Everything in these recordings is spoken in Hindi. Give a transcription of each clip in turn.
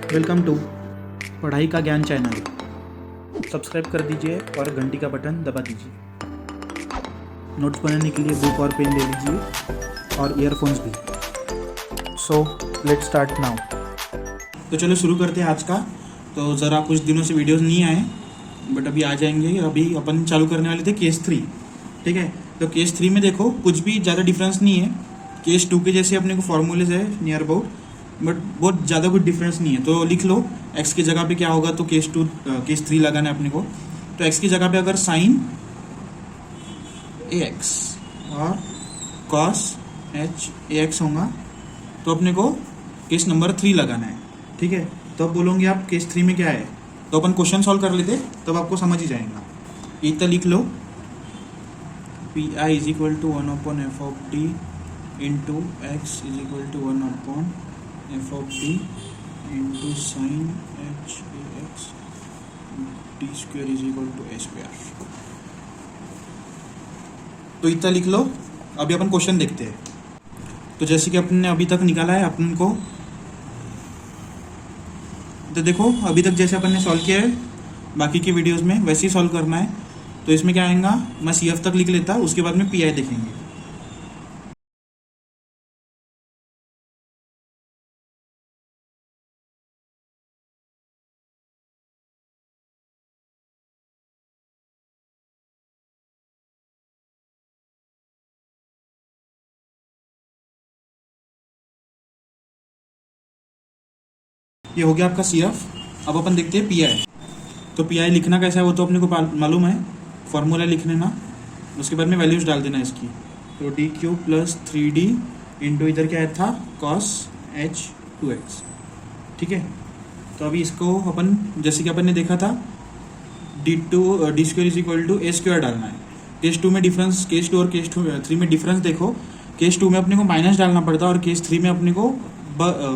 वेलकम टू पढ़ाई का ज्ञान चैनल। सब्सक्राइब कर दीजिए और घंटी का बटन दबा दीजिए। नोट्स बनाने के लिए बुक और पेन ले लीजिए और ईयरफोन्स भी। So let's start now. तो चलो शुरू करते हैं आज का। तो ज़रा कुछ दिनों से वीडियोस नहीं आए, बट अभी आ जाएंगे। अभी अपन चालू करने वाले थे केस 3। ठीक है, तो केस 3 में देखो कुछ भी ज़्यादा डिफरेंस नहीं है। केस 2 के जैसे अपने को फॉर्मूलेज है नियर अबाउट, बट बहुत ज़्यादा कुछ डिफरेंस नहीं है। तो लिख लो x की जगह पे क्या होगा, तो केस 3 लगाना है अपने को। तो x की जगह पे अगर साइन ax और cos h ax होगा तो अपने को केस नंबर 3 लगाना है। ठीक है, तो अब बोलोगे आप केस 3 में क्या है, तो अपन क्वेश्चन सॉल्व कर लेते, तब आपको समझ ही जाएगा। इतना लिख लो, P I is equal to 1/f(t) into X is equal to 1/f(t) into sine H A X T square is equal to A square. तो इतना लिख लो। अभी अपन क्वेश्चन देखते हैं। तो जैसे कि अपन ने अभी तक निकाला है अपन को, तो देखो अभी तक जैसे अपन ने सॉल्व किया है बाकी की वीडियोस में वैसे ही सॉल्व करना है। तो इसमें क्या आएगा, मैं CF तक लिख लेता, उसके बाद में PI देखेंगे। ये हो गया आपका CF। अब अपन देखते हैं PI। तो PI लिखना कैसा है वो तो अपने को मालूम है, फॉर्मूला लिख लेना, उसके बाद में वैल्यूज डाल देना इसकी। तो DQ प्लस 3D इंटू इधर क्या था cos h 2x। ठीक है, तो अभी इसको अपन जैसे कि अपन ने देखा था D square is equal to A square डालना है। केस 2 में डिफरेंस, केस 2 और केस 3 में डिफरेंस देखो। केस 2 में अपने को माइनस डालना पड़ता और केस 3 में अपने को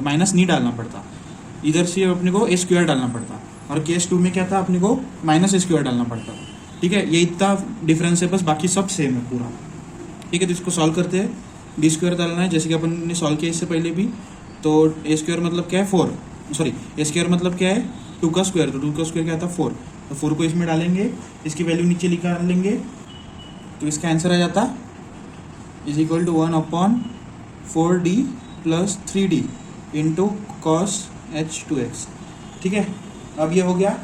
माइनस नहीं डालना पड़ता, इधर से अपने को ए स्क्वायर डालना पड़ता। और केस 2 में क्या था, अपने को माइनस ए स्क्वायर डालना पड़ता। ठीक है, ये इतना डिफरेंस है, बस बाकी सब सेम है पूरा। ठीक है, तो इसको सॉल्व करते हैं। डी स्क्वायर डालना है जैसे कि अपन ने सॉल्व किया इससे पहले भी। तो ए स्क्वायर मतलब क्या है 4, सॉरी ए स्क्वायर मतलब क्या है 2 का स्क्वायर। तो 2 का स्क्वायर क्या था 4, तो 4 को इसमें डालेंगे, इसकी वैल्यू नीचे निकाल लेंगे, तो इसका आंसर आ जाता is equal to 1/4D plus 3D into cos h 2x। ठीक है, अब ये हो गया,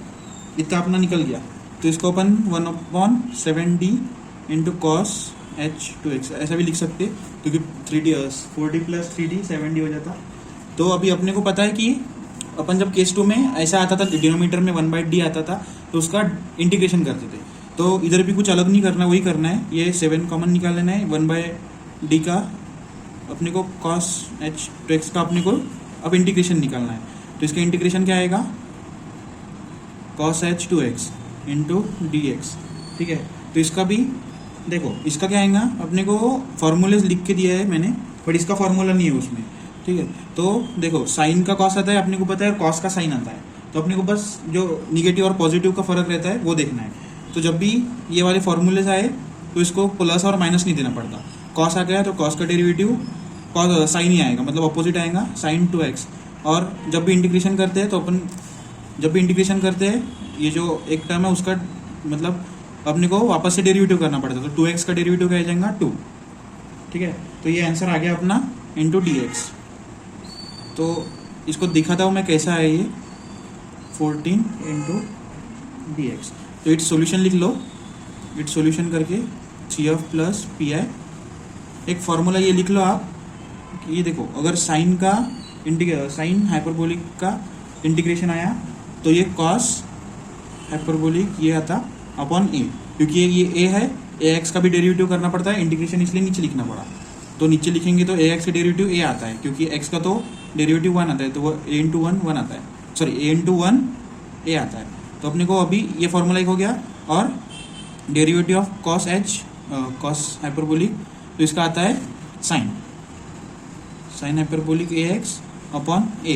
इतना अपना निकल गया। तो इसको अपन 1/7D into cos h 2x ऐसा भी लिख सकते, क्योंकि 3D 4D plus 3D 7D हो जाता। तो अभी अपने को पता है कि अपन जब केस 2 में ऐसा आता था, डिनोमीटर में 1/d आता था, तो उसका इंटीग्रेशन करते थे। तो इधर भी कुछ अलग नहीं करना, वही करना है। ये 7 कॉमन निकाल लेना है, 1/d का अपने को cos h 2x का अपने को अब इंटीग्रेशन निकालना है। तो इसका इंटीग्रेशन क्या आएगा, cos h 2x into dx। ठीक है, तो इसका भी देखो, इसका क्या आएगा, अपने को फॉर्मूले लिख के दिया है मैंने, बट इसका फॉर्मूला नहीं है उसमें। ठीक है, तो देखो साइन का कॉस आता है अपने को पता है, और कॉस का साइन आता है। तो अपने को बस जो निगेटिव और पॉजिटिव का फर्क रहता है वो देखना है। तो जब भी ये वाले फॉर्मूलेज आए तो इसको प्लस और माइनस नहीं देना पड़ता। कॉस आ गया तो कॉस का डेरिवेटिव कॉस साइन ही आएगा, मतलब अपोजिट आएगा, साइन 2x। और जब भी इंटीग्रेशन करते हैं तो अपन जब भी इंटीग्रेशन करते हैं ये जो एक टर्म है उसका मतलब अपने को वापस से डेरिवेटिव करना पड़ता है। तो 2x का डेरिवेटिव क्या आ जाएगा 2। ठीक है, तो ये आंसर आ गया अपना इंटू dx। तो इसको दिखाता हूँ मैं कैसा है ये 14 इंटू dx। तो इट्स सॉल्यूशन लिख लो, इट्स सॉल्यूशन करके CF प्लस PI। एक फॉर्मूला ये लिख लो आप कि ये देखो, अगर साइन का साइन हाइपरबोलिक का इंटीग्रेशन आया तो ये कॉस हाइपरबोलिक ये आता अपॉन ए, क्योंकि ये ए है, ax का भी डेरिवेटिव करना पड़ता है, इंटीग्रेशन इसलिए नीचे लिखना पड़ा। तो नीचे लिखेंगे तो ax का डेरिवेटिव a आता है, क्योंकि x का तो डेरिवेटिव 1 आता है, तो वो a इंटू 1 आता है, सॉरी a इंटू 1 a आता है। तो अपने को अभी ये फॉर्मूला एक हो गया। और derivative of cos h cos hyperbolic, तो इसका आता है sine hyperbolic ax upon a,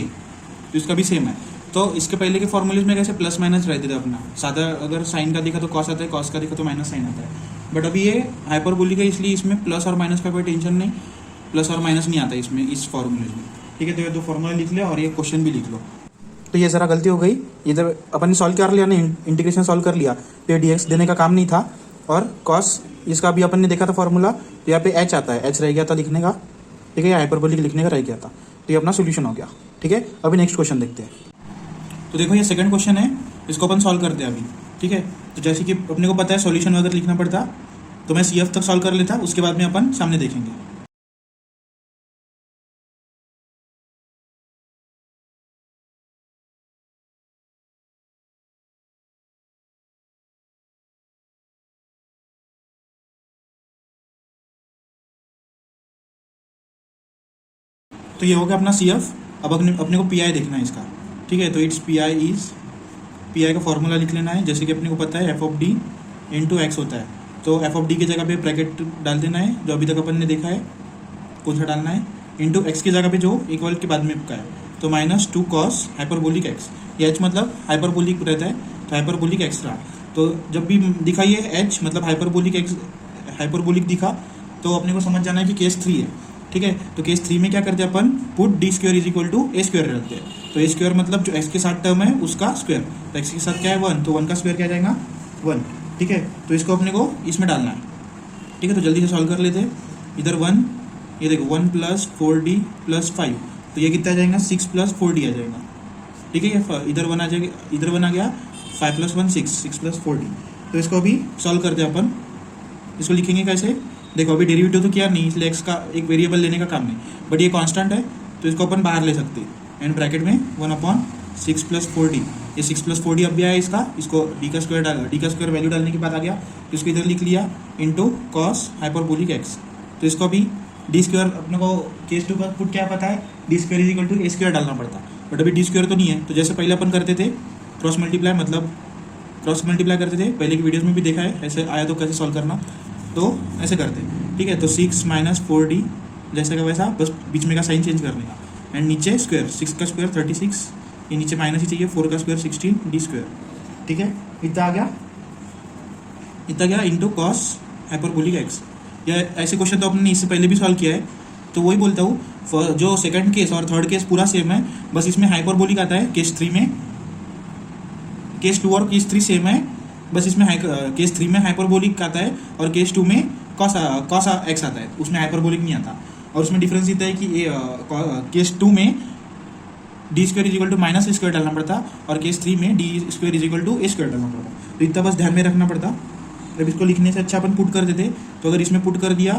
तो इसका भी सेम है। तो इसके पहले के फॉर्मूलेज में कैसे प्लस माइनस रहते थे अपना, सादा अगर साइन का दिखा तो कॉस आता है, कॉस का दिखा तो माइनस साइन आता है। बट अभी ये हाइपरबोलिक है, इसलिए इसमें प्लस और माइनस का कोई टेंशन नहीं, प्लस और माइनस नहीं आता इसमें, इस फॉर्मूलेज में। ठीक है, तो ये दो फॉर्मूला लिख ले और ये क्वेश्चन भी लिख लो। तो ये ज़रा गलती हो गई, इधर अपन ने सॉल्व कर लिया ना, इंटीग्रेशन सॉल्व कर लिया, तो ये dx देने का काम नहीं था। और cos इसका भी अपन ने देखा था फॉर्मूला, तो यहाँ पे h आता है, h रह गया था लिखने का, ठीक है, या हाइपरबोलिक लिखने का रह गया था, तो ये अपना सोल्यूशन हो गया। ठीक है, अभी नेक्स्ट क्वेश्चन देखते हैं। तो देखो ये सेकंड क्वेश्चन है, इसको अपन सॉल्व करते हैं अभी। ठीक है, तो जैसे कि अपने को पता है सॉल्यूशन अगर लिखना पड़ता तो मैं CF तक सॉल्व कर लेता, उसके बाद में अपन सामने देखेंगे। तो ये हो गया अपना CF। अब अपने को PI देखना है इसका। ठीक है, तो इट्स PI का फॉर्मूला लिख लेना है, जैसे कि अपने को पता है f of d into x होता है, तो f ऑफ d की जगह पे ब्रैकेट डाल देना है, जो अभी तक अपन ने देखा है, कौन सा डालना है, इंटू एक्स की जगह पे जो इक्वल के बाद में का है, तो -2 cos हाइपरबोलिक x। ये h मतलब हाइपरबोलिक रहता है, तो हाइपरबोलिक x रहा। तो जब भी दिखा ये h मतलब हाइपरबोलिक दिखा, तो अपने को समझ जाना है कि केस 3 है। ठीक है, तो केस 3 में क्या करते हैं अपन, put d square is equal to a square रखते हैं। तो a स्क्वायर मतलब जो x के साथ टर्म है उसका स्क्वायर, तो x के साथ क्या है 1, तो 1 का स्क्वायर क्या आ जाएगा 1। ठीक है, तो इसको अपने को इसमें डालना है। ठीक है, तो जल्दी से सॉल्व कर लेते हैं। इधर 1, ये देखो 1 + 4d + 5, तो ये कितना आ जाएगा 6 + 4d आ जाएगा। ठीक है, ये इधर 1 आ जाएगा, इधर 1 आ गया, 5 + 1 6, 6 + 4d। तो इसको अभी सॉल्व करते हैं अपन। इसको लिखेंगे कैसे, देखो अभी डेरिवेटिव तो किया नहीं, इसलिए x का एक वेरिएबल लेने का काम नहीं, बट ये कांस्टेंट है तो इसको अपन बाहर ले सकते हैं, एंड ब्रैकेट में 1/6 + 4d। ये 6 + 4d अब भी आया इसका, इसको d का स्क्वायर वैल्यू डालने के बाद आ गया, तो इसको इधर लिख लिया इंटू कॉस हाइपरबोलिक x। तो इसको अभी d स्क्वायर अपने को केस 2 का पुट क्या पता है, d square is equal to a square डालना पड़ता, बट अभी d स्क्वायर तो नहीं है, तो जैसे पहले अपन करते थे क्रॉस मल्टीप्लाई करते थे, पहले की वीडियोस में भी देखा है, ऐसे आया तो कैसे सॉल्व करना, तो ऐसे करते हैं। ठीक है, तो 6 - 4d जैसे का वैसा, बस बीच में का साइन चेंज करने का, एंड नीचे स्क्वायर, 6 का स्क्वायर 36, ये नीचे माइनस ही चाहिए, 4 का स्क्वायर 16 d स्क्वायर। ठीक है, इतना गया इंटू कॉस हाइपरबोलिक x। या ऐसे क्वेश्चन तो आपने इससे पहले भी सॉल्व किया है, तो वही बोलता हूँ, जो सेकंड केस और थर्ड केस पूरा सेम है, बस इसमें हाइपरबोलिक आता है केस 3 में, केस 2 और केस 3 सेम है, बस इसमें केस 3 में हाइपरबोलिक आता है और केस 2 में कॉस x आता है, उसमें हाइपरबोलिक नहीं आता। और उसमें डिफरेंस इतना है कि केस 2 में d square is equal to minus a square डालना पड़ता, और केस 3 में d square is equal to a square डालना पड़ता। तो इतना बस ध्यान में रखना पड़ता। जब इसको लिखने से अच्छा अपन पुट कर देते, तो अगर इसमें पुट कर दिया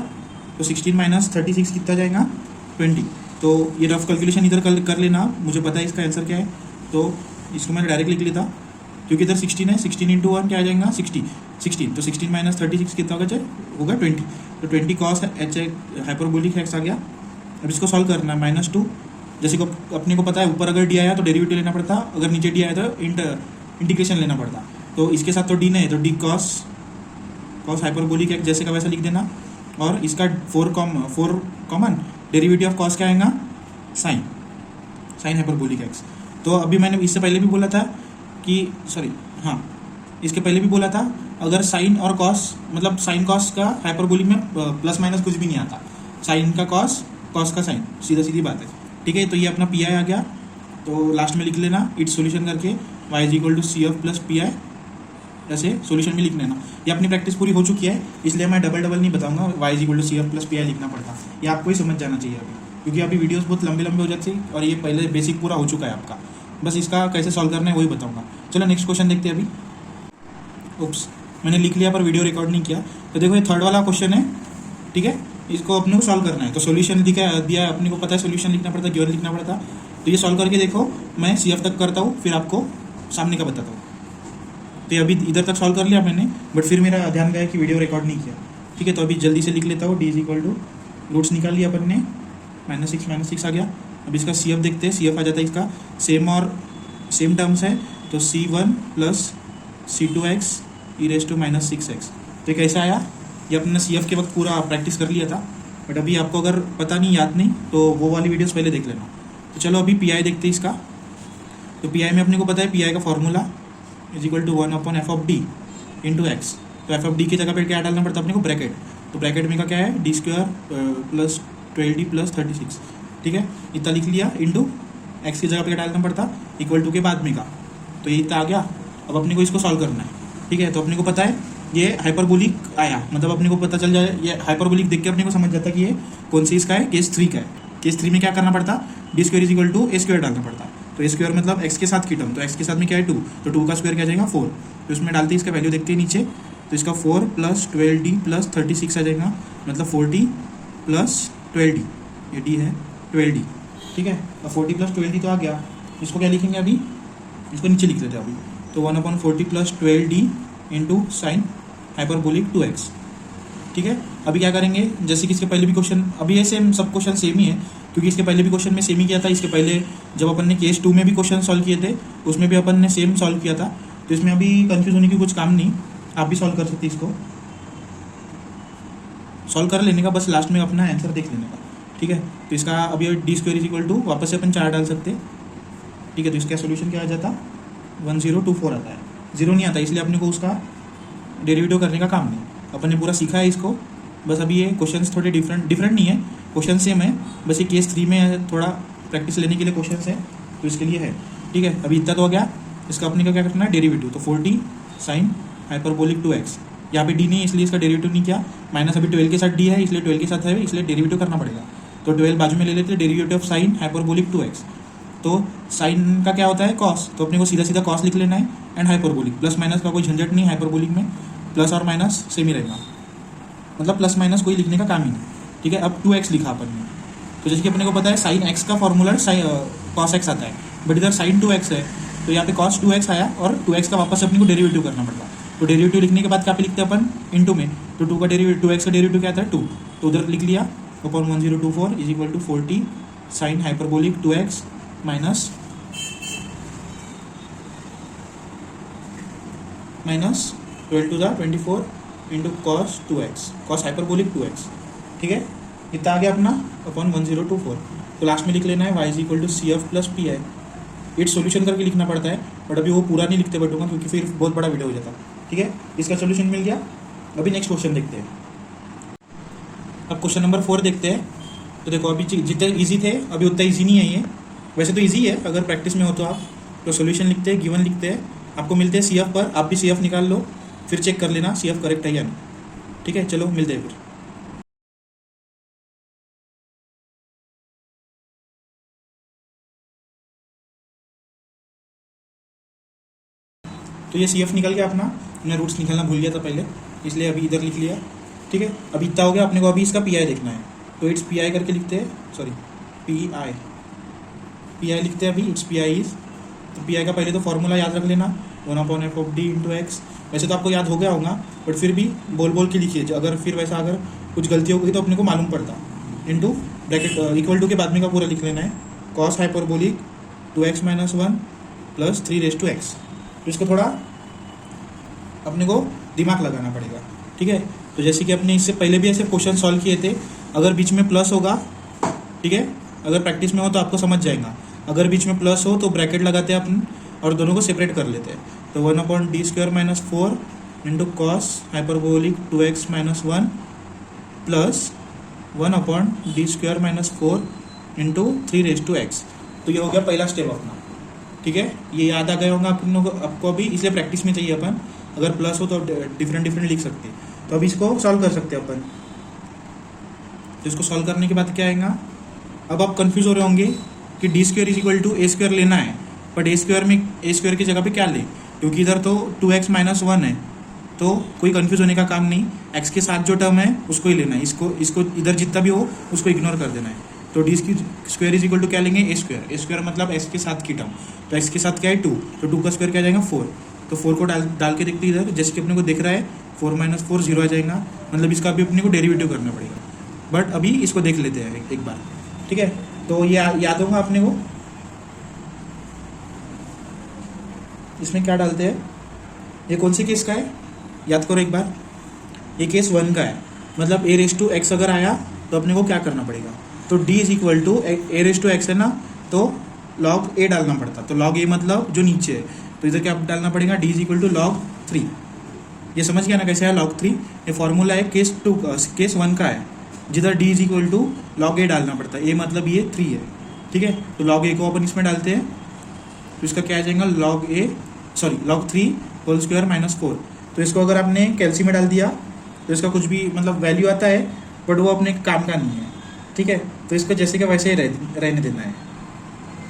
तो 16 - 36 कितना जाएगा 20। तो ये रफ कैलकुलेशन इधर कर लेना, मुझे पता है इसका आंसर क्या है, तो इसको मैं डायरेक्ट लिख लेता, क्योंकि इधर 16 है, 16 × 1 क्या आ जाएगा 16, तो 16 - 36 कितना होगा 20, तो 20 cos h हाइपरबोलिक x आ गया। अब इसको सॉल्व करना है, -2, जैसे को अपने को पता है ऊपर अगर d आया तो डेरिवेटिव लेना पड़ता, अगर नीचे d आया तो इंटीग्रेशन लेना पड़ता, तो इसके साथ तो d नहीं है, तो d cos हाइपरबोलिक x जैसे का वैसा लिख देना, और इसका 4 कॉमन, डेरिवेटिव ऑफ cos क्या आएगा साइन हाइपरबोलिक x। तो अभी मैंने इससे पहले भी बोला था कि इसके पहले भी बोला था, अगर साइन और कॉस मतलब साइन कॉस का हाइपरबोलिक में प्लस माइनस कुछ भी नहीं आता, साइन का कॉस का साइन, सीधी बात है। ठीक है, तो ये अपना PI आ गया, तो लास्ट में लिख लेना इट्स सॉल्यूशन करके y is equal to CF plus PI, ऐसे सॉल्यूशन में लिख लेना। ये अपनी प्रैक्टिस पूरी हो चुकी है, इसलिए मैं डबल नहीं बताऊंगा, y is equal to CF plus PI लिखना पड़ता, ये आपको ही समझ जाना चाहिए अभी, क्योंकि अभी वीडियोस बहुत लंबे हो जाते हैं, और ये पहले बेसिक पूरा हो चुका है आपका, बस इसका कैसे सॉल्व करना है वही बताऊंगा। चलो नेक्स्ट क्वेश्चन देखते हैं अभी। ओप्स, मैंने लिख लिया पर वीडियो रिकॉर्ड नहीं किया। तो देखो ये थर्ड वाला क्वेश्चन है, ठीक है, इसको अपने को सॉल्व करना है, तो सॉल्यूशन दिया है, अपने को पता है सॉल्यूशन लिखना पड़ता है, गिवन लिखना पड़ता, तो ये सॉल्व करके देखो, मैं CF तक करता हूँ, फिर आपको सामने का बताता हूँ। तो अभी इधर तक सॉल्व कर लिया मैंने, बट फिर मेरा ध्यान गया कि वीडियो रिकॉर्ड नहीं किया। ठीक है, तो अभी जल्दी से लिख लेता हूँ, d is equal to roots निकाल लिया अपन ने, -6 आ गया। अब इसका CF देखते हैं, CF आ जाता है इसका सेम टर्म्स है, तो C1 + C2x e⁻⁻⁶x। तो कैसे आया, ये अपने CF के वक्त पूरा प्रैक्टिस कर लिया था, बट अभी आपको अगर पता नहीं, याद नहीं, तो वो वाली वीडियोस पहले देख लेना। तो चलो अभी PI देखते हैं इसका। तो PI में अपने को पता है PI का formula is equal to 1/f of d into x. तो f ऑफ d की जगह पर क्या डालना पड़ता है अपने को, ब्रैकेट, तो ब्रैकेट में का क्या है d स्क्वायर + 12d + 36। ठीक है, इतना लिख लिया, इंटू एक्स की जगह पे डालना पड़ता, इक्वल टू के बाद में का, तो ये इतना आ गया। अब अपने को इसको सॉल्व करना है, ठीक है। तो अपने को पता है ये हाइपरबोलिक आया, मतलब अपने को पता चल जाए, ये हाइपरबोलिक देख के अपने को समझ जाता है कि ये कौन सी इसका है, केस 3 का है। केस 3 में क्या करना पड़ता, D square is equal to A square डालना पड़ता। तो ए स्क्वायर मतलब एक्स के साथ की टर्म, तो एक्स के साथ में क्या है 2, तो 2 का स्क्वायर क्या जाएगा 4, तो इसमें डालते हैं इसका वैल्यू देखते हैं नीचे, तो इसका 4 प्लस 12d प्लस 36 आ जाएगा, मतलब 40 प्लस 12d, ये डी है 12d, ठीक है। अब 40 प्लस 12d तो आ गया, इसको क्या लिखेंगे अभी, इसको नीचे लिख देते हैं अभी, तो 1/40 plus 12d into sine hyperbolic 2x, ठीक है। अभी क्या करेंगे, जैसे कि इसके पहले भी क्वेश्चन, अभी ये सेम सब क्वेश्चन सेम ही है, क्योंकि इसके पहले भी क्वेश्चन में सेम ही किया था। इसके पहले जब अपन ने केस 2 में भी क्वेश्चन सॉल्व किए थे, उसमें भी अपन ने सेम सॉल्व किया था, तो इसमें अभी कंफ्यूज होने की कुछ काम नहीं, आप भी सॉल्व कर सकते, इसको सॉल्व कर लेने का, बस लास्ट में अपना आंसर देख लेने का, ठीक है। तो इसका अभी D square is equal to वापस से अपन 4 डाल सकते, ठीक है। तो इसका सोल्यूशन क्या आ जाता, 1024 आता है, 0 नहीं आता, इसलिए अपने को उसका डेरिवेटिव करने का काम नहीं, अपन ने पूरा सीखा है इसको। बस अभी ये क्वेश्चंस थोड़े डिफरेंट नहीं है, क्वेश्चन सेम है, बस ये केस 3 में थोड़ा प्रैक्टिस लेने के लिए क्वेश्चंस है, तो इसके लिए है, ठीक है। अभी इतना तो हो गया, इसका अपने का क्या करना है, डेरिवेटिव, तो 40 साइन हाइपरबोलिक 2x, यहाँ पे डी नहीं है इसलिए इसका डेरिवेटिव नहीं किया, माइनस अभी 12 के साथ डी है, इसलिए 12 के साथ है, इसलिए डेरिवेटिव करना पड़ेगा, तो 12 बाजू में ले लेते हैं, derivative of sine hyperbolic 2x, तो साइन का क्या होता है कॉस, तो अपने को सीधा सीधा कॉस लिख लेना है, एंड हाइपरबोलिक, प्लस माइनस का कोई झंझट नहीं, हाइपरबोलिक में प्लस और माइनस सेम ही रहेगा, मतलब प्लस माइनस कोई लिखने का काम ही नहीं, ठीक है। अब 2x लिखा अपन ने, तो जैसे कि अपने को पता है साइन x का फॉर्मूला कॉस x आता है, बट इधर साइन 2x है, तो यहाँ पे कॉस 2x आया, और 2x का वापस से अपने को डेरिवेटिव करना पड़ता, तो डेरिवेटिव लिखने के बाद क्या पे लिखते हैं अपन, इनटू में, तो 2 का डेरिवेटिव 2x का डेरिवेटिव क्या आता है 2, तो उधर लिख लिया, upon 1024 is equal to 40 sine hyperbolic 2x minus 12 to the 24 into cos 2x, cos hyperbolic 2x, ठीक है। इतना आ गया अपना अपॉन 1024, तो लास्ट में लिख लेना है y is equal to CF plus PI, it solution करके लिखना पड़ता है, बट अभी वो पूरा नहीं लिखते बैठूंगा क्योंकि फिर बहुत बड़ा वीडियो हो जाता, ठीक है। इसका सोल्यूशन मिल गया। अभी नेक्स्ट क्वेश्चन देखते हैं, अब क्वेश्चन नंबर 4 देखते हैं। तो देखो अभी जितने ईजी थे अभी उतना ईजी नहीं है ये, वैसे तो ईजी है अगर प्रैक्टिस में हो तो आप, तो सोल्यूशन लिखते हैं, गिवन लिखते हैं, आपको मिलते हैं CF पर, आप भी CF निकाल लो, फिर चेक कर लेना CF करेक्ट है या नहीं, ठीक है। चलो मिलते हैं फिर। तो ये CF निकल गया अपना, मैंने रूट्स निकालना भूल गया था पहले, इसलिए अभी इधर लिख लिया, ठीक है। अभी इतना हो गया, अपने को अभी इसका PI देखना है, तो इट्स PI करके लिखते हैं, सॉरी PI लिखते हैं अभी, इट्स PI इज, तो PI का पहले तो फॉर्मूला याद रख लेना, 1/f of D into x, वैसे तो आपको याद हो गया होगा, बट फिर भी बोल के लिखिए, अगर फिर वैसा अगर कुछ गलती हो गई तो अपने को मालूम पड़ता, इंटू ब्रैकेट इक्वल टू के बाद में का पूरा लिख लेना है, cos hyperbolic 2x minus 1 plus 3x, तो इसको थोड़ा अपने को दिमाग लगाना पड़ेगा, ठीक है। तो जैसे कि अपने इससे पहले भी ऐसे क्वेश्चन सॉल्व किए थे, अगर बीच में प्लस होगा, ठीक है, अगर प्रैक्टिस में हो तो आपको समझ जाएगा, अगर बीच में प्लस हो तो ब्रैकेट लगाते हैं अपन और दोनों को सेपरेट कर लेते हैं, तो 1/d square minus 4 into cos hyperbolic 2x minus 1 plus 1/d square minus 4 into 3x, तो ये हो गया पहला स्टेप अपना, ठीक है। ये याद आ गया होगा आपको अभी, इसलिए प्रैक्टिस में चाहिए अपन, अगर प्लस हो तो डिफरेंट लिख सकते हैं, तो अभी इसको सॉल्व कर सकते हैं अपन। तो इसको सॉल्व करने के बाद क्या आएगा, अब आप कंफ्यूज हो रहे होंगे कि D square is equal to A square लेना है, बट ए स्क्वायर की जगह पे क्या लें, क्योंकि इधर तो 2x माइनस 1 है, तो कोई कंफ्यूज होने का काम नहीं, x के साथ जो टर्म है उसको ही लेना है, इसको इधर जितना भी हो उसको इग्नोर कर देना है। तो D square is equal to क्या लेंगे, ए स्क्वायर मतलब x के साथ की टर्म, तो x के साथ क्या है 2, तो 2 का स्क्वायर क्या आ जाएगा 4, तो 4 को डाल के देखते इधर, जैसे कि अपने को दिख रहा है 4 माइनस 4 0 आ जाएगा, मतलब इसका भी अपने को डेरिवेटिव करना पड़ेगा, बट अभी इसको देख लेते हैं एक बार, ठीक है। तो ये याद होगा अपने को, इसमें क्या डालते हैं, ये कौन सी केस का है याद करो एक बार, ये केस 1 का है, मतलब a⁻x अगर आया तो अपने को क्या करना पड़ेगा, तो d is equal to a⁻x है ना, तो log a डालना पड़ता, तो log a मतलब जो नीचे है, तो इधर क्या डालना पड़ेगा, d is equal to log 3, ये समझ गया ना कैसे है log 3, ये फॉर्मूला है केस 1 का है, जिधर d is equal to log a डालना पड़ता है, a मतलब ये 3 है, ठीक है। तो log a को अपन इसमें डालते हैं, तो इसका क्या आ जाएगा log 3 होल स्क्वायर माइनस 4। तो इसको अगर आपने कैल्सी में डाल दिया तो इसका कुछ भी मतलब वैल्यू आता है, बट वो अपने काम का नहीं है, ठीक है। तो इसको जैसे कि वैसे ही रहने देना है।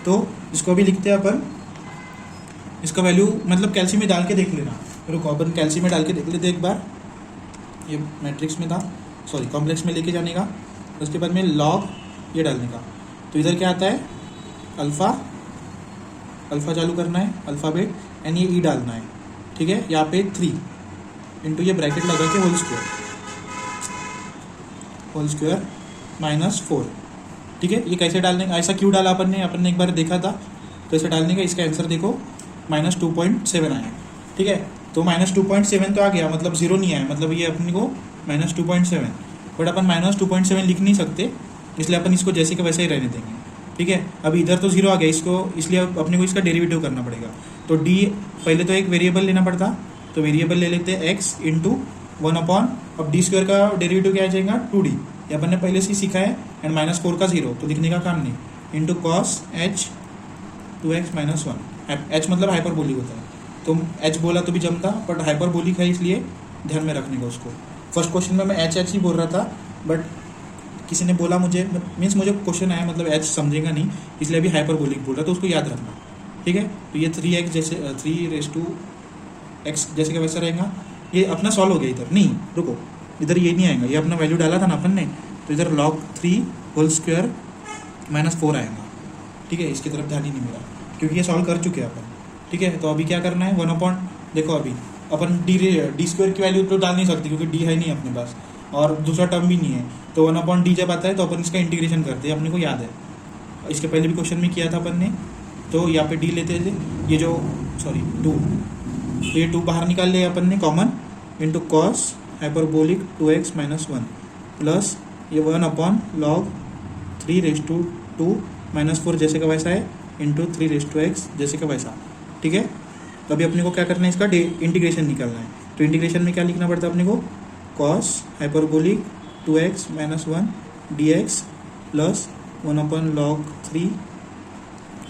तो इसको भी लिखते हैं अपन, इसका वैल्यू मतलब कैल्सी में डाल के देख लेना। रुको अपन कैल्सी में डाल के देख लेते एक बार। ये मैट्रिक्स में था, सॉरी कॉम्प्लेक्स में लेके जाने का, उसके बाद में लॉग ये डालने का। तो इधर क्या आता है, अल्फ़ा चालू करना है, अल्फ़ाबेट एंड ये ई डालना है, ठीक है। यहाँ पे 3 इंटू ये ब्रैकेट लगा के होल स्क्वायर माइनस 4, ठीक है। ये कैसे डालने का, ऐसा क्यों डाला अपन ने एक बार देखा था कैसे डालने का। इसका आंसर देखो -2.7 आया, ठीक है। तो -2.7 तो आ गया, मतलब 0 नहीं आया, मतलब ये अपने को -2.7। बट अपन -2.7 लिख नहीं सकते, इसलिए अपन इसको जैसे कि वैसे ही रहने देंगे, ठीक है। अब इधर तो 0 आ गया, इसको इसलिए अपने को इसका डेरिवेटिव करना पड़ेगा। तो डी पहले तो एक वेरिएबल लेना पड़ता, तो वेरिएबल ले लेते हैं x इंटू 1/, अब डी स्क्वायर का डेरिवेटिव क्या आ जाएगा 2d, ये अपन ने पहले से ही सीखा है, एंड -4 का 0 तो लिखने का काम नहीं, into cos h 2x minus 1। h मतलब हाइपरबोलिक होता है, तो h बोला तो भी जमता, बट हाइपरबोलिक है इसलिए ध्यान में रखने का उसको। फर्स्ट क्वेश्चन में मैं h ही बोल रहा था, बट किसी ने बोला मुझे, मीन्स मुझे क्वेश्चन आया मतलब h समझेगा नहीं, इसलिए अभी हाइपरबोलिक बोल रहा, तो उसको याद रखना, ठीक है। तो ये 3x जैसे 3x जैसे का वैसा रहेगा। ये अपना सॉल्व हो गया। इधर नहीं, रुको, इधर ये नहीं आएगा, ये अपना वैल्यू डाला था ना अपन ने, तो इधर log 3 होल स्क्वायर माइनस 4 आएगा, ठीक है। इसकी तरफ ध्यान ही नहीं मेरा, क्योंकि ये सॉल्व कर चुके हैं अपन, ठीक है। तो अभी क्या करना है, 1/, देखो अभी अपन डी स्क्वायर की वैल्यू तो डाल नहीं सकते क्योंकि डी है नहीं अपने पास, और दूसरा टर्म भी नहीं है। तो 1/d जब आता है तो अपन इसका इंटीग्रेशन करते हैं, अपने को याद है, इसके पहले भी क्वेश्चन में किया था अपन ने। तो यहाँ पे d लेते थे, ये जो 2, तो ये 2 बाहर निकाल लिया अपन ने common, into cos hyperbolic 2x minus 1 plus ये 1/log 3 माइनस 4 जैसे का वैसा है, इंटू 3x जैसे का वैसा, ठीक है। तो अभी अपने को क्या करना है, इसका इंटीग्रेशन निकालना है। तो इंटीग्रेशन में क्या लिखना पड़ता है अपने को, cos hyperbolic 2x minus 1 dx plus 1/log 3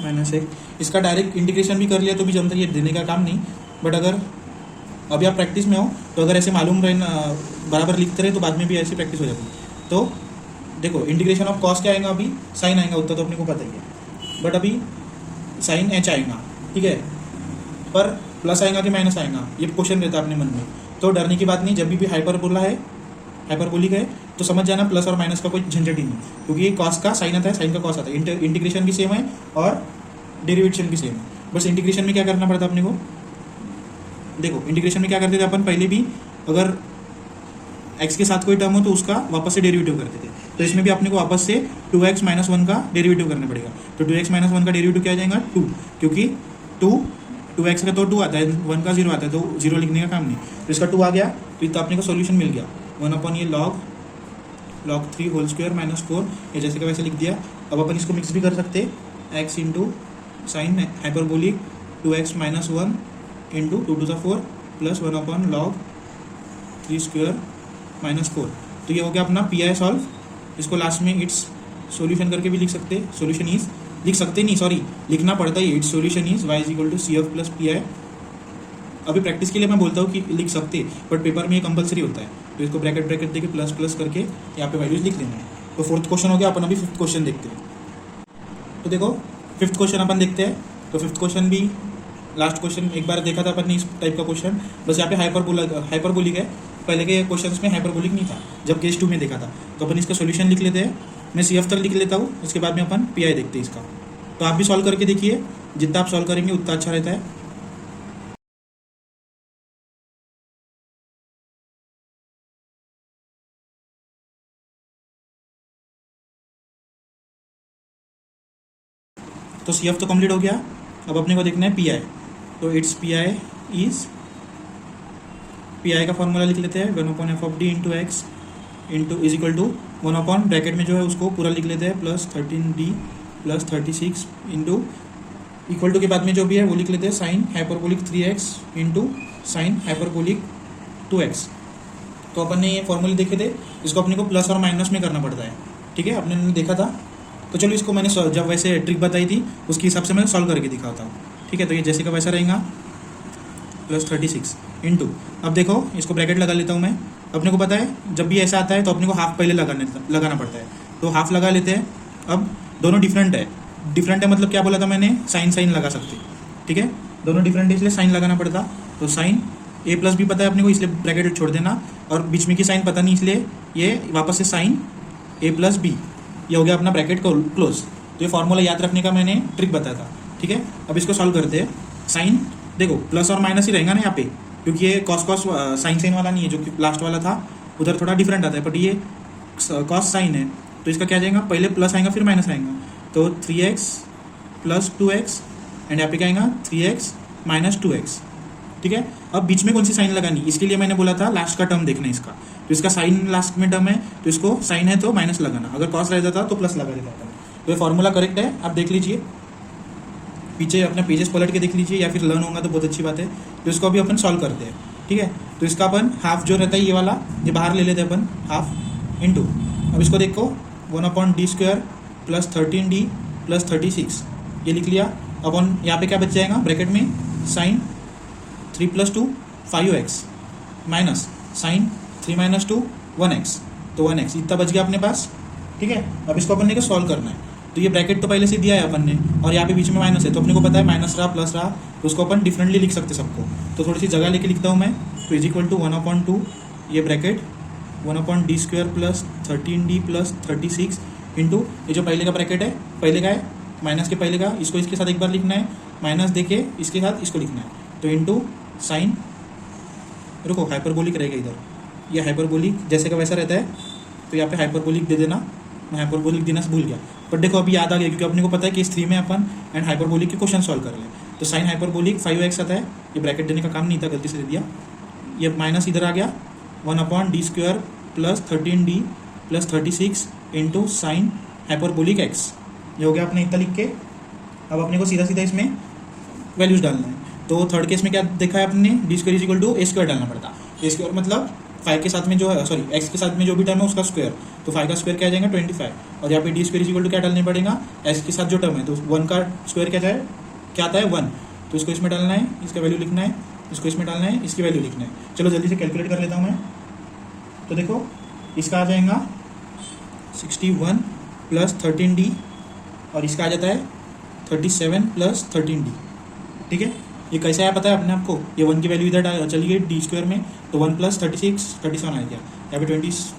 minus 1। इसका डायरेक्ट इंटीग्रेशन भी कर लिया तो भी जमता, ये देने का काम नहीं। बट अगर अभी आप प्रैक्टिस में हो तो अगर ऐसे मालूम रहे, बराबर लिखते रहे, तो बाद में भी ऐसी प्रैक्टिस हो जाती है। तो देखो इंटीग्रेशन ऑफ कॉस क्या आएगा, अभी साइन आएगा, उतना तो अपने को पता ही है, बट अभी साइन h आएगा, ठीक है। पर प्लस आएगा कि माइनस आएगा, ये क्वेश्चन रहता है अपने मन में। तो डरने की बात नहीं, जब भी हाइपरबोलिक है तो समझ जाना प्लस और माइनस का कोई झंझट ही नहीं, क्योंकि कॉस का साइन आता है, साइन का कॉस आता है, इंटीग्रेशन भी सेम है और डेरिवेशन भी सेम है। बस इंटीग्रेशन में क्या करना पड़ता है अपने को, देखो इंटीग्रेशन में क्या करते थे अपन पहले भी, अगर x के साथ कोई टर्म हो तो उसका वापस से डेरिवेटिव करते थे। तो इसमें भी अपने को वापस से 2x माइनस 1 का डेरिवेटिव करना पड़ेगा। तो 2x माइनस 1 का डेरिवेटिव क्या आ जाएगा 2, क्योंकि 2x का तो 2 आता है, 1 का 0 आता है, तो 0 लिखने का काम नहीं। तो इसका 2 आ गया, तो अपने को सोल्यूशन मिल गया 1/, ये log 3 होल स्क्वायर माइनस 4, ये जैसे का वैसे लिख दिया। अब अपन इसको मिक्स भी कर सकते, x into sine hyperbolic 2x minus 1 into 2 to the 4 plus 1/log 3 square minus 4। तो ये हो गया अपना पी आई सॉल्व। इसको लास्ट में इट्स सॉल्यूशन करके भी लिख सकते, सॉल्यूशन इज लिख सकते नहीं, सॉरी लिखना पड़ता है, its solution is y equal to C F plus P I. अभी प्रैक्टिस के लिए मैं बोलता हूँ कि लिख सकते, बट पेपर में ये कंपलसरी होता है, तो इसको ब्रैकेट देके प्लस प्लस करके यहाँ पे वैल्यूज लिख लेना है। तो 4th क्वेश्चन हो गया, अपन अभी 5th क्वेश्चन देखते हैं। तो देखो 5th क्वेश्चन अपन देखते हैं। तो 5th क्वेश्चन भी लास्ट क्वेश्चन एक बार देखा था अपन ने, इस टाइप का क्वेश्चन, बस यहाँ पे हाइपरबोलिक है। पहले के क्वेश्चंस में हाइपरबोलिक नहीं था, जब केस 2 में देखा था। तो अपन इसका सोल्यूशन लिख लेते हैं, मैं CF तक लिख लेता हूँ, उसके बाद में अपन PI देखते हैं इसका। तो आप भी सॉल्व करके देखिए, जितना आप सॉल्व करेंगे उतना अच्छा रहता है। तो CF तो कंप्लीट हो गया, अब अपने को देखना है PI। तो इट्स PI का फॉर्मूला लिख लेते हैं 1/f(d) into x into is equal to 1/, bracket में जो है उसको पूरा लिख लेते हैं, plus 13d plus 36 into equal to के बाद में जो भी है वो लिख लेते हैं sine hyperbolic 3x into sine hyperbolic 2x। तो अपन ने ये फॉर्मूले देखे थे, इसको अपने को प्लस और माइनस में करना पड़ता है, ठीक है, अपने ने देखा था। तो चलो इसको मैंने जब वैसे ट्रिक बताई थी उसके हिसाब से मैं सॉल्व करके दिखाता हूँ, ठीक है, तो ये जैसे का वैसा रहेगा प्लस 36 इंटू, अब देखो इसको ब्रैकेट लगा लेता हूँ मैं। अपने को पता है जब भी ऐसा आता है तो अपने को हाफ पहले लगाना पड़ता है, तो हाफ लगा लेते हैं। अब दोनों डिफरेंट है मतलब क्या बोला था मैंने, साइन लगा सकते, ठीक है, दोनों डिफरेंट है इसलिए साइन लगाना पड़ता। तो साइन ए प्लस बी पता है अपने को, इसलिए ब्रैकेट छोड़ देना, और बीच में की साइन पता नहीं इसलिए ये वापस से साइन ए प्लस बी, ये हो गया अपना ब्रैकेट क्लोज। तो ये फॉर्मूला याद रखने का मैंने ट्रिक बताया था, ठीक है। अब इसको सॉल्व करते हैं। साइन देखो प्लस और माइनस ही रहेगा ना यहाँ पे, क्योंकि ये कॉस साइन वाला नहीं है, जो कि लास्ट वाला था उधर थोड़ा डिफरेंट आता है, बट ये कॉस साइन है, तो इसका क्या जाएगा, पहले प्लस आएगा फिर माइनस आएगा, तो 3x प्लस 2x एंड यहाँ पे क्या आएगा 3x माइनस 2x, ठीक है। अब बीच में कौन सी साइन लगानी, इसके लिए मैंने बोला था लास्ट का टर्म देखना इसका, तो इसका साइन लास्ट में टर्म है, तो इसको साइन है तो माइनस लगाना, अगर कॉस रह जाता तो प्लस लगा देता था। तो ये फॉर्मूला करेक्ट है, आप देख लीजिए, पीछे अपने पेजेस पलट के देख लीजिए, या फिर लर्न होगा तो बहुत अच्छी बात है। तो इसको अभी अपन सॉल्व करते हैं, ठीक है। तो इसका अपन हाफ जो रहता है ये वाला, ये बाहर ले लेते हैं अपन, हाफ इंटू, अब इसको देखो 1/d² प्लस 13d प्लस 36, ये लिख लिया। अपन यहाँ पे क्या बच जाएगा ब्रैकेट में, sign 3 + 2 5x minus sign 3 - 2 1x, तो 1x इतना बच गया अपने पास, ठीक है। अब इसको अपन ने सॉल्व करना है, तो ये ब्रैकेट तो पहले से दिया है अपन ने, और यहाँ पे बीच में माइनस है, तो अपने को पता है माइनस रहा प्लस रहा, तो उसको अपन डिफरेंटली लिख सकते सबको, तो थोड़ी सी जगह लेके लिखता हूँ मैं। तो = 1/2 ये bracket 1/d² plus 13d plus 36 into, ये जो पहले का ब्रैकेट है, पहले का है माइनस के पहले का, इसको इसके साथ एक बार लिखना है, माइनस देके इसके साथ इसको लिखना है, तो इंटू साइन, रुको हाइपरबोलिक रहेगा इधर, ये हाइपरबोलिक जैसे का वैसा रहता है, तो यहाँ पे हाइपरबोलिक दे देना, मैं हाइपरबोलिक देना भूल गया, बट देखो अभी याद आ गया, क्योंकि अपने को पता है केस 3 में अपन एंड हाइपरबोलिक के क्वेश्चन सॉल्व कर ले। तो साइन हाइपरबोलिक 5x आता है, ये ब्रैकेट देने का काम नहीं था, गलती से दे दिया, ये माइनस इधर आ गया 1/d² plus 13d plus 36 into sine hyperbolic x, ये हो गया अपने इतना लिख के। अब अपने को सीधा सीधा इसमें वैल्यूज डालना है, तो थर्ड केस में क्या देखा है अपने, d² = a² डालना पड़ता, a² मतलब 5 के साथ में जो है, सॉरी x के साथ में जो भी टर्म है उसका स्क्वायर, तो 5 का स्क्वायर क्या आ जाएगा 25, और यहाँ पे d² क्या डालने पड़ेगा, x के साथ जो टर्म है, तो 1 का स्क्वायर क्या आता है 1, तो इसको इसमें डालना है, इसका वैल्यू लिखना है, इसको इसमें डालना है, इसकी वैल्यू लिखना है। चलो जल्दी से कैलकुलेट कर लेता हूँ मैं, तो देखो इसका आ जाएगा 61 प्लस 13d, और इसका आ जाता है 37 प्लस 13d, ठीक है। ये कैसे आया पता है अपने आपको, ये 1 की वैल्यू इधर चली गई d² में, तो 1 + 36 37 आ गया, यहाँ पे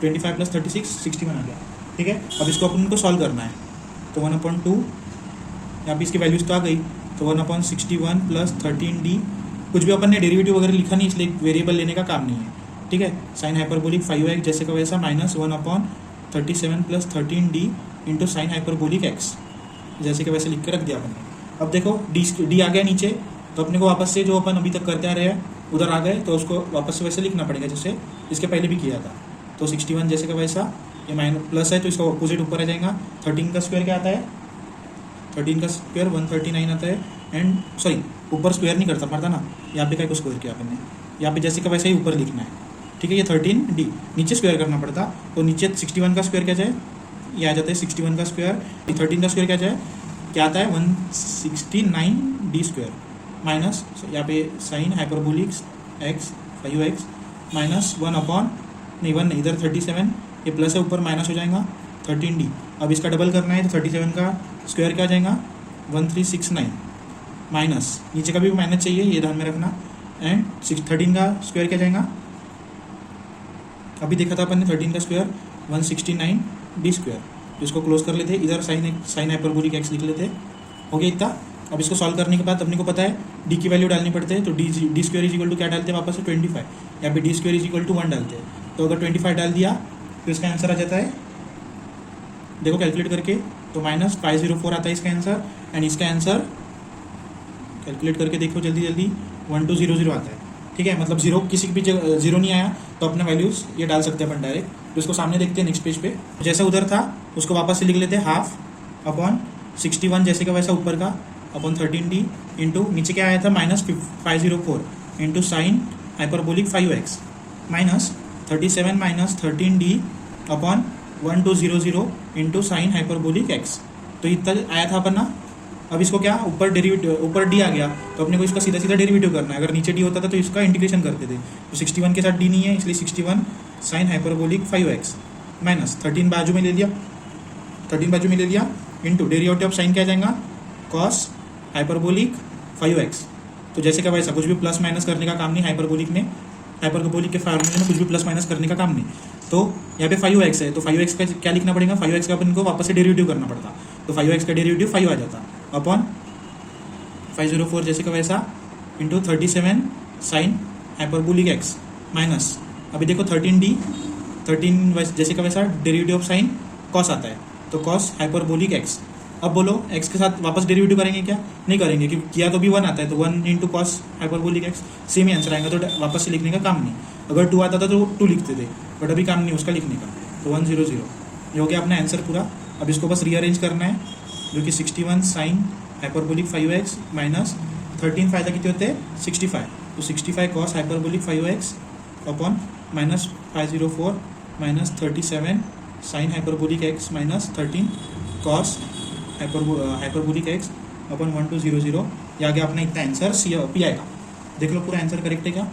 25 प्लस 36 61 आ गया, ठीक है। अब इसको अपन को सॉल्व करना है, तो 1/2, यहाँ पे इसकी वैल्यूज तो आ गई, तो 1/61 प्लस 13d, कुछ भी अपन ने डेरिवेटिव वगैरह लिखा नहीं, इसलिए वेरिएबल लेने का काम नहीं है, ठीक है। साइन हाइपरबोलिक 5x जैसे का वैसा minus 1/37 plus 13d into sine hyperbolic x, जैसे कि वैसे लिख के रख दिया अपन ने। अब देखो d आ गया नीचे, तो अपने को वापस से जो अपन अभी तक करते आ रहे हैं उधर आ गए, तो उसको वापस से वैसे लिखना पड़ेगा जैसे इसके पहले भी किया था। तो 61 जैसे का वैसा, ये माइनस प्लस है तो इसका अपोजिट ऊपर आ जाएगा, 13 का स्क्वायर क्या आता है, 13 का स्क्वायर 139 आता है, एंड सॉरी ऊपर स्क्वायर नहीं करता पड़ता ना, यहाँ पे क्या को स्क्वायर किया अपन ने, यहाँ पे जैसे का वैसे ही ऊपर लिखना है, ठीक है। ये 13d नीचे स्क्वायर करना पड़ता, तो नीचे 61 का स्क्वायर क्या जाए, ये आ जाता है 61 का स्क्वायर, 13 का स्क्वायर क्या जाए, क्या आता है 169d² माइनस यहाँ पे sine hyperbolic x 5x minus 1 नहीं इधर 37, ये प्लस है ऊपर माइनस हो जाएगा 13d। अब इसका डबल करना है, तो 37 का स्क्वायर क्या आ जाएगा 1369 माइनस नीचे का भी माइनस चाहिए, ये ध्यान में रखना, एंड 13 का स्क्वायर क्या जाएगा, अभी देखा था अपन ने 13 का स्क्वायर 169d², इसको क्लोज कर लेते, इधर साइन हाइपरबोलिक x लिख लेते, हो गया इतना। अब इसको सॉल्व करने के बाद अपने को पता है d की वैल्यू डालनी पड़ती है, तो d² क्या डालते हैं वापस से 25, यहाँ पे d² 1 डालते हैं, तो अगर 25 डाल दिया तो इसका आंसर आ जाता है, देखो कैलकुलेट करके, तो -504 आता है इसका आंसर, एंड इसका आंसर कैलकुलेट करके देखो जल्दी 1200 आता है, ठीक है। मतलब जीरो किसी भी जगह जीरो नहीं आया तो अपने वैल्यूज़ ये डाल सकते हैं अपन डायरेक्ट। तो इसको सामने देखते हैं नेक्स्ट पेज पे, जैसा उधर था उसको वापस से लिख लेते हैं, 1/61 जैसे का वैसा ऊपर का अपॉन 13d इंटू नीचे क्या आया था -504 into sine hyperbolic 5x minus 37 minus 13d upon 1200 into sine hyperbolic x, तो इतना आया था अपन ना। अब इसको क्या ऊपर डेरिवेटिव ऊपर डी आ गया तो अपने को इसका सीधा सीधा डेरिवेटिव करना है। अगर नीचे डी होता था तो इसका इंटीग्रेशन करते थे। तो 61 के साथ डी नहीं है इसलिए 61 साइन हाइपरबोलिक 5x माइनस 13 बाजू में ले लिया, 13 बाजू में ले लिया इंटू डेरिवेटिव ऑफ साइन क्या आ जाएगा कॉस हाइपरबोलिक 5x। तो जैसे क्या वैसा कुछ भी प्लस माइनस करने का काम नहीं हाइपरबोलिक में, हाइपरबोलिक के फार्मूले में कुछ भी प्लस माइनस करने का काम नहीं। तो यहाँ पे 5x है तो 5x का क्या लिखना पड़ेगा, 5x का अपन को वापस से डेरिवेटिव करना पड़ता। तो 5x का डेरिवेटिव 5 आ जाता अपॉन 504 जैसे का वैसा into 37 sine hyperbolic x minus अभी देखो 13 जैसे का वैसा डेरिवेटिव ऑफ साइन कॉस आता है तो कॉस हाइपरबोलिक x। अब बोलो x के साथ वापस डेरिवेटिव करेंगे क्या, नहीं करेंगे क्योंकि किया तो भी 1 आता है तो 1 into cos hyperbolic x same ही आंसर आएगा। तो वापस से लिखने का काम नहीं, अगर 2 आता था तो 2 लिखते थे बट अभी काम नहीं उसका लिखने का। तो 100 ये हो गया अपना आंसर पूरा। अब इसको बस रीअरेंज करना है जो कि 61 साइन हाइपरबोलिक 5x माइनस 13 फायदा कितने होते हैं 65 तो 65 cos hyperbolic 5x upon minus 504 minus 37 sine hyperbolic x minus 13 cos hyperbolic x upon 1200। ये आ गया अपना इतना आंसर पी आएगा। देख लो पूरा आंसर करेक्ट है क्या,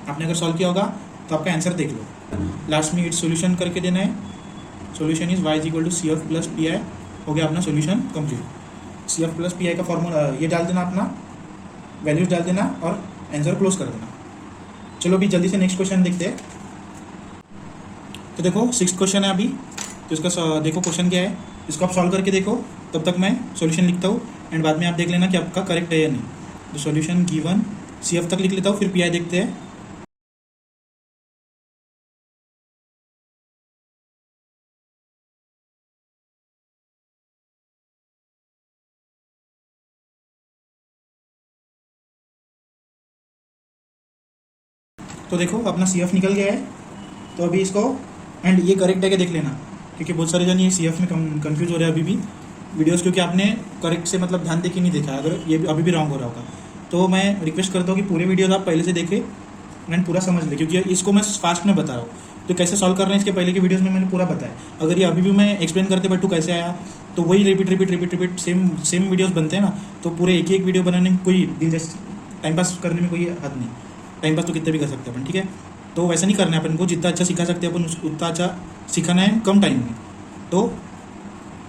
आपने अगर सॉल्व किया होगा तो आपका आंसर देख लो। लास्ट में इट सोल्यूशन करके देना है। Solution is y equal to C F plus P I. हो गया अपना solution complete. C F plus P I का फॉर्मूला ये डाल देना, अपना वैल्यूज डाल देना और आंसर क्लोज कर देना। चलो अभी जल्दी से नेक्स्ट क्वेश्चन देखते हैं। तो देखो 6th क्वेश्चन है अभी, तो इसका देखो क्वेश्चन क्या है, इसको आप सॉल्व करके देखो, तब तक मैं सॉल्यूशन लिखता हूँ एंड बाद में आप देख लेना कि आपका करेक्ट है या नहीं। तो सॉल्यूशन गिवन सी एफ तक लिख लेता हूँ फिर पी आई देखते हैं। तो देखो अपना सी एफ निकल गया है। तो अभी इसको एंड ये करेक्ट है क्या देख लेना, क्योंकि बहुत सारे जन ये सी एफ में कंफ्यूज हो रहे हैं अभी भी वीडियोस, क्योंकि आपने करेक्ट से मतलब ध्यान दे के नहीं देखा, अगर ये अभी भी रॉन्ग हो रहा होगा। तो मैं रिक्वेस्ट करता हूँ कि पूरे वीडियोस आप पहले से देखें एंड पूरा समझ ले, क्योंकि इसको मैं फास्ट में बता रहा हूँ। तो कैसे सॉल्व करना है इसके पहले की वीडियोस में मैंने पूरा बताया। अगर ये अभी भी मैं एक्सप्लेन करते बट्टू कैसे आया तो वही रिपीट सेम वीडियोस बनते हैं ना, तो पूरे एक वीडियो बनाने में कोई दिलचस्प टाइम पास करने में कोई हद नहीं। टाइम पास तो कितने भी कर सकते हैं अपन, ठीक है। तो वैसा नहीं करना है अपन को, जितना अच्छा सिखा सकते हैं अपन उतना अच्छा सिखाना है कम टाइम में। तो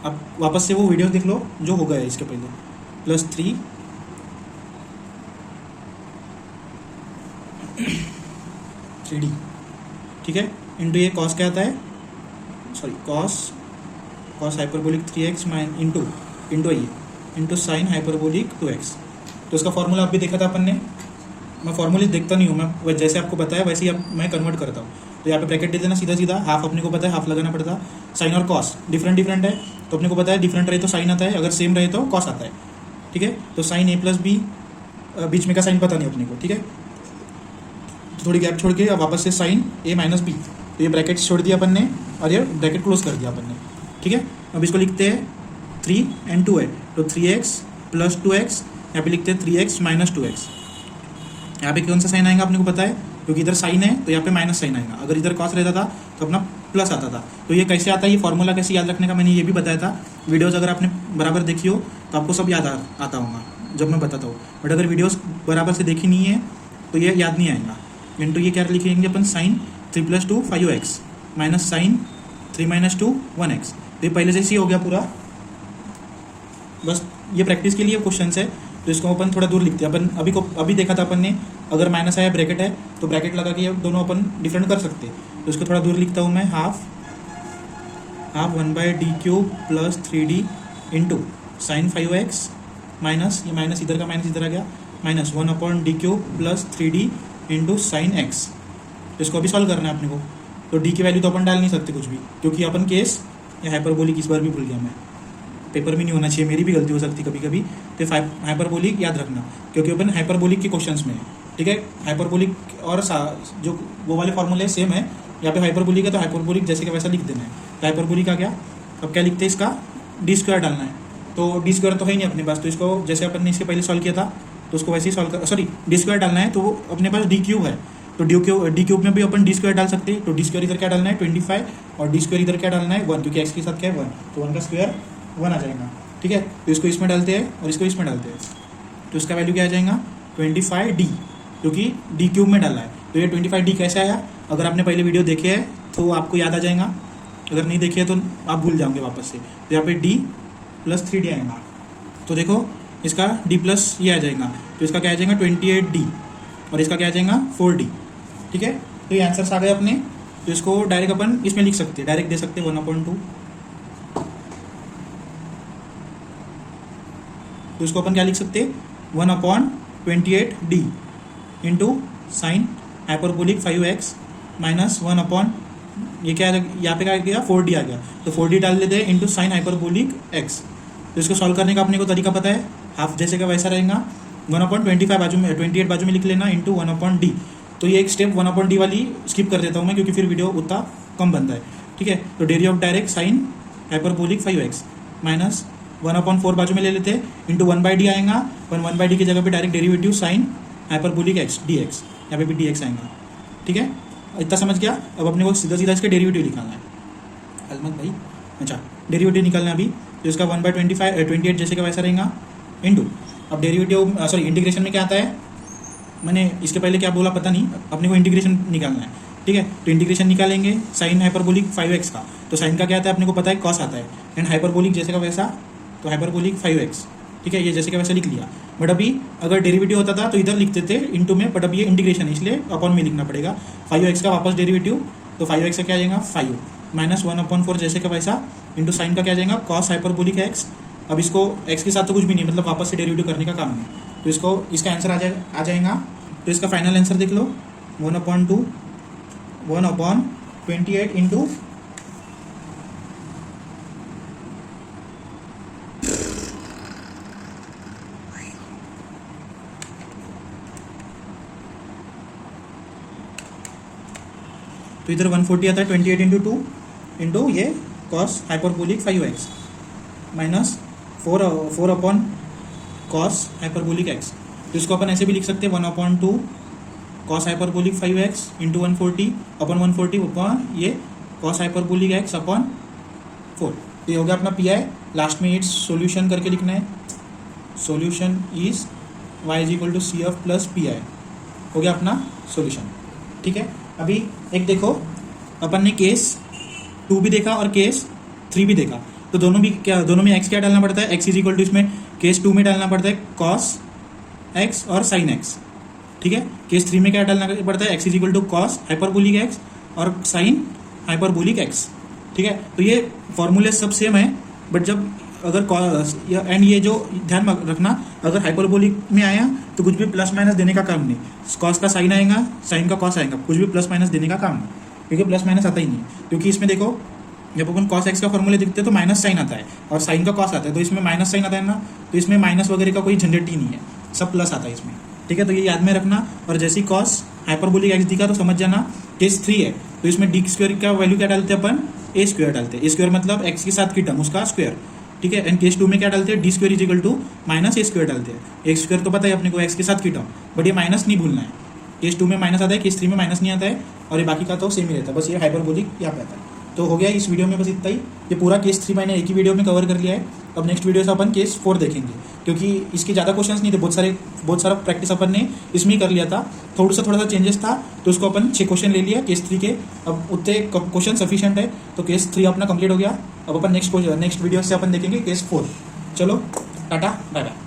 अब वापस से वो वीडियो देख लो जो हो गया है इसके पहले +3 3D, ठीक है, इंटू ये कॉस क्या आता है, sorry cos hyperbolic 3x into ये इंटू साइन हाइपरबोलिक 2x। तो इसका फॉर्मूला आप भी देखा था अपन ने। मैं फॉर्मूले देखता नहीं हूँ, मैं जैसे आपको बताया वैसे ही मैं कन्वर्ट करता हूँ। तो यहाँ पे ब्रैकेट दे देना सीधा सीधा, हाफ अपने को पता है हाफ लगाना पड़ता। साइन और कॉस डिफरेंट है तो अपने को पता है डिफरेंट रहे तो साइन आता है, अगर सेम रहे तो कॉस आता है, ठीक है। तो साइन a + b, बीच में का साइन पता नहीं अपने को, ठीक है। तो थोड़ी गैप छोड़ के अब वापस से साइन a - b, तो ये ब्रैकेट छोड़ दिया अपन ने और ये ब्रैकेट क्लोज कर दिया अपन ने, ठीक है। अब इसको लिखते हैं 3 and 2 है तो 3x + 2x, यहाँ पे लिखते हैं 3x - 2x। यहाँ पे कौन सा साइन आएगा अपने को पता है, क्योंकि इधर साइन है तो यहाँ पे माइनस साइन आएगा। अगर इधर कॉस रहता था तो अपना प्लस आता था। तो ये कैसे आता है, ये फॉर्मूला कैसे याद रखने का मैंने ये भी बताया था। वीडियोस अगर आपने बराबर देखी हो तो आपको सब याद आता होगा जब मैं बताता हूँ, बट अगर वीडियोस बराबर से देखी नहीं है तो ये याद नहीं आएगा। इंटू ये क्या लिखेंगे अपन, sign 3 + 2 5x minus sign 3 - 2 1x। तो ये पहले से ही हो गया पूरा, बस ये प्रैक्टिस के लिए क्वेश्चन है। तो इसको अपन थोड़ा दूर लिखते हैं। अपन अभी देखा था अपन ने, अगर माइनस आया ब्रैकेट है तो ब्रैकेट लगा के दोनों अपन डिफरेंट कर सकते हैं। तो इसको थोड़ा दूर लिखता हूँ मैं, half 1/d³ + 3d into sine 5x minus, ये माइनस इधर का माइनस इधर आ गया, minus 1/d³ + 3d into sine x। तो इसको अभी सॉल्व करना है अपने को। तो d की वैल्यू तो अपन डाल नहीं सकते कुछ भी, क्योंकि अपन केस या हाइपरबोलिक इस बार भी भूल गया मैं, पेपर में नहीं होना चाहिए, मेरी भी गलती हो सकती कभी कभी। तो हाइपरबोलिक याद रखना, क्योंकि अपन हाइपरबोलिक के क्वेश्चंस में है, ठीक है। हाइपरबोलिक और जो वो वाले फॉर्मूले सेम है, यहाँ पे हाइपरबोलिक है तो हाइपरबोलिक जैसे कि वैसा लिख देना है। तो हाइपरबोलिक आ गया, अब क्या लिखते हैं इसका, d² डालना है। तो d² तो है ही नहीं अपने पास, तो इसको जैसे अपन ने इसके पहले सॉल्व किया था तो उसको वैसे ही सॉल्व कर, सॉरी d² डालना है तो वो अपने पास d³ है, तो d³ में भी अपन d² डाल सकते हैं। तो d² इधर क्या डालना है 25 और d² इधर क्या डालना है 1, क्योंकि x के साथ क्या है 1, तो 1 का स्क्वायर 1 आ जाएगा, ठीक है। तो इसको इसमें डालते हैं और इसको इसमें डालते हैं, तो इसका वैल्यू क्या आ जाएगा 25d, क्योंकि डी क्यूब में डाला है। तो ये 25d कैसे आया, अगर आपने पहले वीडियो देखे है तो आपको याद आ जाएगा, अगर नहीं देखे तो आप भूल जाओगे वापस से। तो यहाँ पे d + 3d आएगा, तो देखो इसका d प्लस ये आ जाएगा, तो इसका क्या आ जाएगा 28d और इसका क्या आ जाएगा 4d। ठीक है, तो ये आंसर्स आ गए अपने। तो इसको डायरेक्ट अपन इसमें लिख सकते हैं, डायरेक्ट दे सकते हैं 1/2। तो इसको अपन क्या लिख सकते हैं 1/28d into sine hyperbolic 5x minus 1 ये क्या यहाँ पे क्या आ गया 4d आ गया, तो 4d डाल देते हैं इंटू साइन हाइपरबोलिक x। तो इसको सॉल्व करने का अपने को तरीका पता है, हाफ जैसे का वैसा रहेगा, 1/25 बाजू में 28 बाजू में लिख लेना इंटू 1/d। तो ये एक स्टेप 1/d वाली स्किप कर देता हूँ मैं, क्योंकि फिर वीडियो उतना कम बनता है। ठीक है, तो derivative of direct sine hyperbolic 5x minus 1/4 बाजू में ले लेते हैं इंटू 1/d आएगा, 1/d की जगह पे direct derivative sine hyperbolic x dx, यहाँ पे भी dx आएगा। ठीक है, इतना समझ गया। अब अपने को सीधा सीधा इसका डेरिवेटिव निकालना है अलमत भाई। अच्छा, डेरिवेटिव निकालना है अभी, तो इसका 1/28 जैसे का वैसा रहेगा इंटू, अब डेरिवेटिव सॉरी इंटीग्रेशन में क्या आता है, मैंने इसके पहले क्या बोला पता नहीं, अपने को इंटीग्रेशन निकालना है। ठीक है, तो इंटीग्रेशन निकालेंगे साइन हाइपरबोलिक 5x का, तो साइन का क्या आता है अपने को पता है कॉस आता है, एंड हाइपरबोलिक जैसे का वैसा, तो हाइपरबोलिक 5x। ठीक है, ये जैसे का वैसा लिख लिया। बट अभी अगर डेरिवेटिव होता था तो इधर लिखते थे इंटू में, बट अब ये इंटीग्रेशन है इसलिए अपॉन में लिखना पड़ेगा। 5x का वापस डेरिवेटिव, तो 5x का क्या आ जाएगा 5 माइनस 1/4 जैसे का वैसा इंटू साइन का क्या आ जाएगा कॉस हाइपरबोलिक x। अब इसको x के साथ तो कुछ भी नहीं, मतलब वापस से डेरिवेटिव करने का काम नहीं, तो इसको इसका आंसर आ जाएगा। तो इसका फाइनल आंसर देख लो 1/28 इंटू तो इधर 140 आता है, 28 इंटू 2 इंटू ये cos hyperbolic 5x minus 4 upon cos hyperbolic x। तो इसको अपन ऐसे भी लिख सकते हैं 1/2 cos hyperbolic 5x into 140 upon 140 upon ये कॉस हाइपरबोलिक x अपॉन 4। तो ये हो गया अपना पी आई। लास्ट में इट्स सोल्यूशन करके लिखना है, solution is y = CF plus P I, हो गया अपना सोल्यूशन। ठीक है, अभी एक देखो, अपन ने केस 2 भी देखा और केस 3 भी देखा, तो दोनों में x क्या डालना पड़ता है, x = इसमें केस 2 में डालना पड़ता है कॉस x और साइन x। ठीक है, केस 3 में क्या डालना पड़ता है, x = कॉस हाइपरबोलिक x और साइन हाइपरबोलिक x। ठीक है, तो ये फॉर्मूले सब सेम है, बट जब अगर एंड ये जो ध्यान रखना, अगर हाइपरबोलिक में आया तो कुछ भी प्लस माइनस देने का काम नहीं, कॉस का साइन आएगा, साइन का कॉस आएगा, कुछ भी प्लस माइनस देने का काम नहीं, क्योंकि प्लस माइनस आता ही नहीं। क्योंकि इसमें देखो जब अपन कॉस एक्स का फॉर्मूले दिखते हैं तो माइनस साइन आता है और साइन का कॉस आता है, तो इसमें माइनस साइन आता है ना, तो इसमें माइनस वगैरह का कोई झंझट ही नहीं है, सब प्लस आता है इसमें। ठीक है, तो ये याद में रखना। और जैसे ही कॉस हाइपरबोलिक एक्स दिखा तो समझ जाना केस 3 है, तो इसमें डी स्क्वायर का वैल्यू क्या डालते हैं अपन, ए स्क्वायर डालते हैं। ए स्क्वायर मतलब एक्स के साथ की टर्म उसका स्क्वायर। ठीक है, एंड केस 2 में क्या डालते हैं, डी स्क्वायर = माइनस ए स्क्वायर डालते हैं। ए स्क्वायर तो पता है अपने को एक्स के साथ की टर्म, बट ये माइनस नहीं भूलना है। केस 2 में माइनस आता है, केस 3 में माइनस नहीं आता है, और ये बाकी का तो सेम ही रहता है, बस ये हाइपरबोलिक यहाँ पे आता है। तो हो गया इस वीडियो में बस इतना ही। ये पूरा केस 3 मैंने एक ही वीडियो में कवर कर लिया है। अब नेक्स्ट वीडियो से अपन केस 4 देखेंगे, क्योंकि इसके ज़्यादा क्वेश्चंस नहीं थे, बहुत सारा प्रैक्टिस अपन ने इसमें ही कर लिया था। थोड़ा सा चेंजेस था, तो उसको अपन 6 क्वेश्चन ले लिया केस 3 के। अब उतने क्वेश्चन सफिशिएंट है, तो केस 3 अपना कंप्लीट हो गया। अब अपन नेक्स्ट वीडियो से अपन देखेंगे केस 4। चलो टाटा बाय बाय।